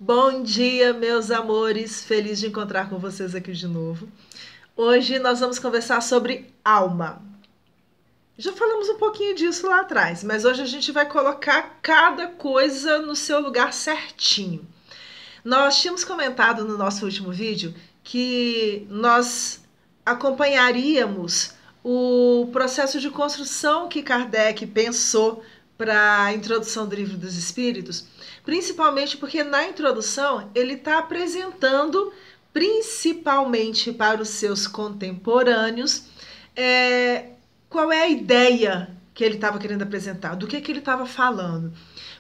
Bom dia, meus amores. Feliz de encontrar com vocês aqui de novo. Hoje nós vamos conversar sobre alma. Já falamos um pouquinho disso lá atrás, mas hoje a gente vai colocar cada coisa no seu lugar certinho. Nós tínhamos comentado no nosso último vídeo que nós acompanharíamos o processo de construção que Kardec pensou para a introdução do Livro dos Espíritos, principalmente porque na introdução ele está apresentando, principalmente para os seus contemporâneos, qual é a ideia que ele estava querendo apresentar, do que ele estava falando.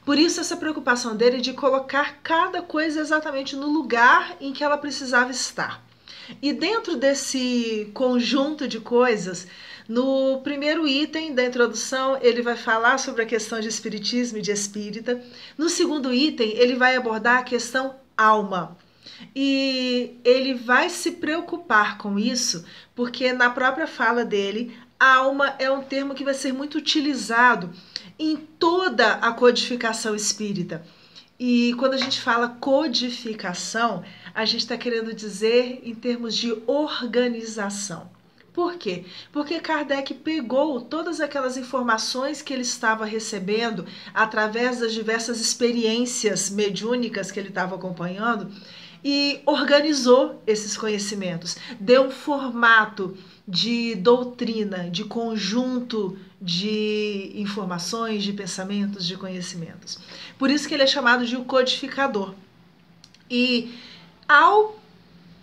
Por isso essa preocupação dele de colocar cada coisa exatamente no lugar em que ela precisava estar. E dentro desse conjunto de coisas, no primeiro item da introdução, ele vai falar sobre a questão de espiritismo e de espírita. No segundo item, ele vai abordar a questão alma. E ele vai se preocupar com isso, porque na própria fala dele, alma é um termo que vai ser muito utilizado em toda a codificação espírita. E quando a gente fala codificação, a gente está querendo dizer em termos de organização. Por quê? Porque Kardec pegou todas aquelas informações que ele estava recebendo através das diversas experiências mediúnicas que ele estava acompanhando e organizou esses conhecimentos, deu um formato de doutrina, de conjunto de informações, de pensamentos, de conhecimentos. Por isso que ele é chamado de o codificador. E ao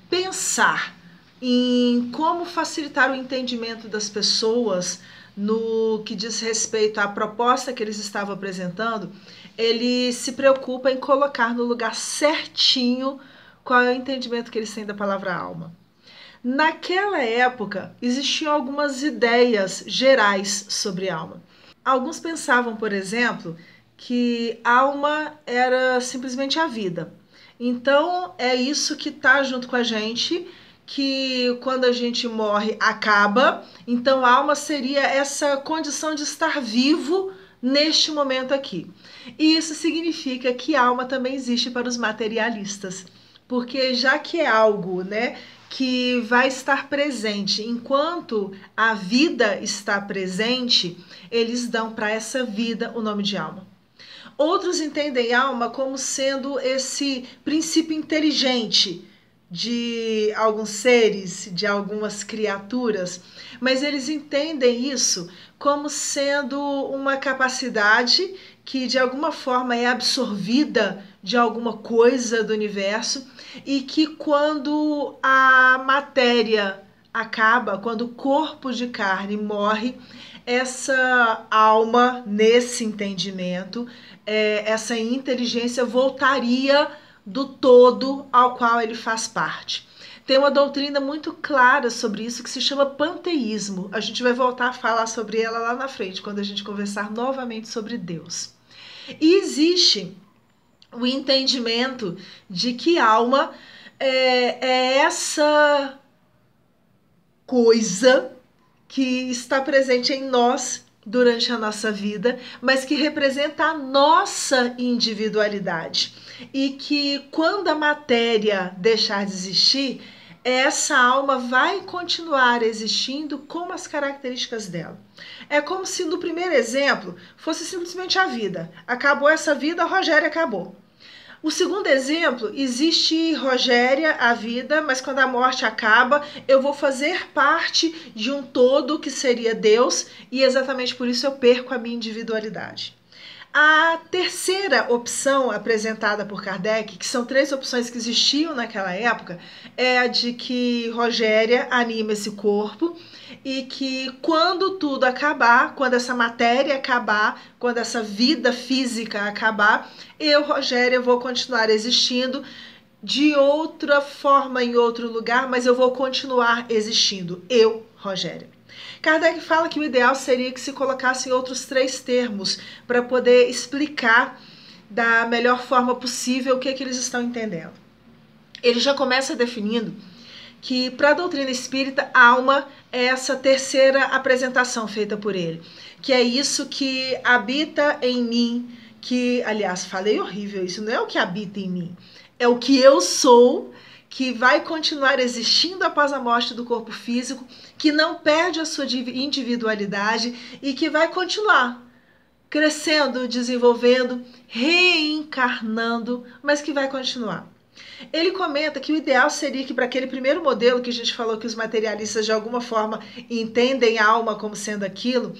pensar em como facilitar o entendimento das pessoas no que diz respeito à proposta que eles estavam apresentando, ele se preocupa em colocar no lugar certinho qual é o entendimento que eles têm da palavra alma. Naquela época, existiam algumas ideias gerais sobre alma. Alguns pensavam, por exemplo, que alma era simplesmente a vida. Então, é isso que está junto com a gente, que quando a gente morre, acaba. Então, a alma seria essa condição de estar vivo neste momento aqui. E isso significa que a alma também existe para os materialistas. Porque já que é algo, que vai estar presente enquanto a vida está presente, eles dão para essa vida o nome de alma. Outros entendem alma como sendo esse princípio inteligente de alguns seres, de algumas criaturas, mas eles entendem isso como sendo uma capacidade que de alguma forma é absorvida de alguma coisa do universo e que quando a matéria acaba, quando o corpo de carne morre, essa alma, nesse entendimento, essa inteligência voltaria do todo ao qual ele faz parte. Tem uma doutrina muito clara sobre isso que se chama panteísmo. A gente vai voltar a falar sobre ela lá na frente, quando a gente conversar novamente sobre Deus. E existe o entendimento de que alma é essa coisa que está presente em nós durante a nossa vida, mas que representa a nossa individualidade. E que quando a matéria deixar de existir, essa alma vai continuar existindo com as características dela. É como se no primeiro exemplo fosse simplesmente a vida. Acabou essa vida, a Rogéria acabou. O segundo exemplo, existe Rogéria, a vida, mas quando a morte acaba, eu vou fazer parte de um todo que seria Deus e exatamente por isso eu perco a minha individualidade. A terceira opção apresentada por Kardec, que são três opções que existiam naquela época, é a de que Rogéria anima esse corpo e que quando tudo acabar, quando essa matéria acabar, quando essa vida física acabar, eu, Rogéria, vou continuar existindo de outra forma em outro lugar, mas eu vou continuar existindo. Eu, Rogéria. Kardec fala que o ideal seria que se colocassem outros três termos para poder explicar da melhor forma possível o que eles estão entendendo. Ele já começa definindo que para a doutrina espírita, alma é essa terceira apresentação feita por ele, que é isso que habita em mim, que, aliás, falei horrível isso, não é o que habita em mim, é o que eu sou, que vai continuar existindo após a morte do corpo físico, que não perde a sua individualidade e que vai continuar crescendo, desenvolvendo, reencarnando, mas que vai continuar. Ele comenta que o ideal seria que para aquele primeiro modelo que a gente falou que os materialistas de alguma forma entendem a alma como sendo aquilo,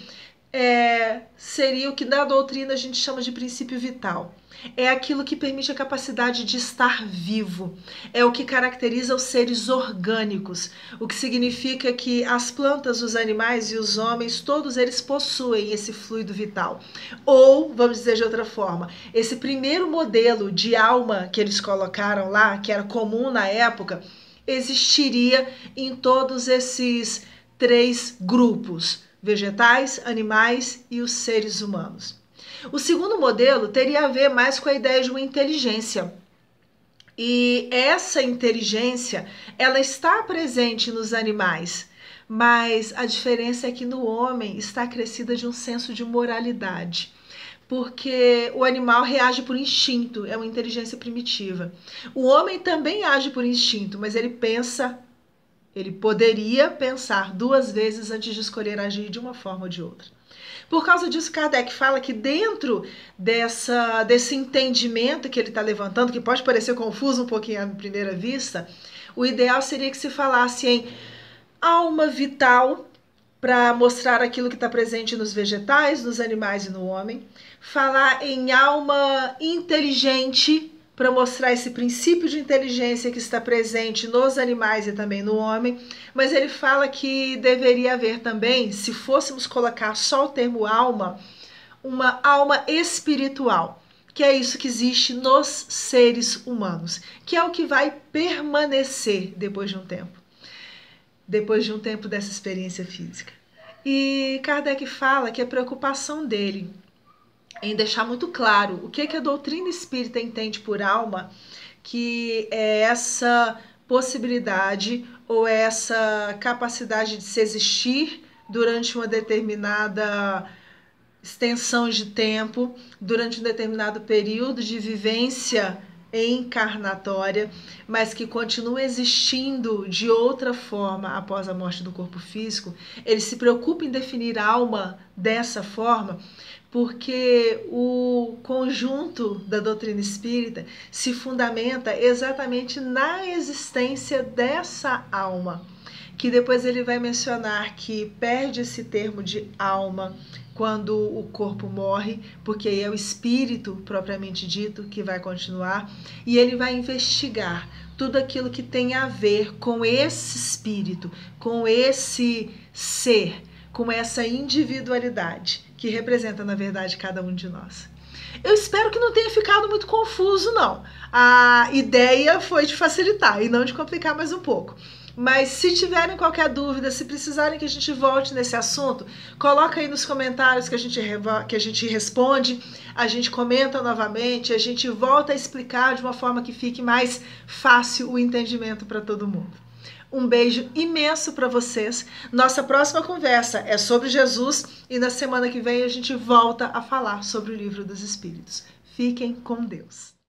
seria o que na doutrina a gente chama de princípio vital. É aquilo que permite a capacidade de estar vivo. É o que caracteriza os seres orgânicos, o que significa que as plantas, os animais e os homens, todos eles possuem esse fluido vital. Ou, vamos dizer de outra forma, esse primeiro modelo de alma que eles colocaram lá, que era comum na época, existiria em todos esses 3 grupos: vegetais, animais e os seres humanos. O segundo modelo teria a ver mais com a ideia de uma inteligência. E essa inteligência, ela está presente nos animais, mas a diferença é que no homem está acrescida de um senso de moralidade. Porque o animal reage por instinto, é uma inteligência primitiva. O homem também age por instinto, mas ele pensa, ele poderia pensar 2 vezes antes de escolher agir de uma forma ou de outra. Por causa disso, Kardec fala que dentro desse entendimento que ele está levantando, que pode parecer confuso um pouquinho à primeira vista, o ideal seria que se falasse em alma vital, para mostrar aquilo que está presente nos vegetais, nos animais e no homem. Falar em alma inteligente, para mostrar esse princípio de inteligência que está presente nos animais e também no homem, mas ele fala que deveria haver também, se fôssemos colocar só o termo alma, uma alma espiritual, que é isso que existe nos seres humanos, que é o que vai permanecer depois de um tempo dessa experiência física. E Kardec fala que a preocupação dele em deixar muito claro o que a doutrina espírita entende por alma, que é essa possibilidade ou essa capacidade de se existir durante uma determinada extensão de tempo, durante um determinado período de vivência encarnatória, mas que continua existindo de outra forma após a morte do corpo físico. Ele se preocupa em definir a alma dessa forma, porque o conjunto da doutrina espírita se fundamenta exatamente na existência dessa alma, que depois ele vai mencionar que perde esse termo de alma quando o corpo morre, porque aí é o espírito propriamente dito que vai continuar, e ele vai investigar tudo aquilo que tem a ver com esse espírito, com esse ser, com essa individualidade que representa, na verdade, cada um de nós. Eu espero que não tenha ficado muito confuso, não. A ideia foi de facilitar e não de complicar mais um pouco. Mas se tiverem qualquer dúvida, se precisarem que a gente volte nesse assunto, coloca aí nos comentários que a gente responde, a gente comenta novamente, a gente volta a explicar de uma forma que fique mais fácil o entendimento para todo mundo. Um beijo imenso para vocês. Nossa próxima conversa é sobre Jesus e na semana que vem a gente volta a falar sobre o Livro dos Espíritos. Fiquem com Deus.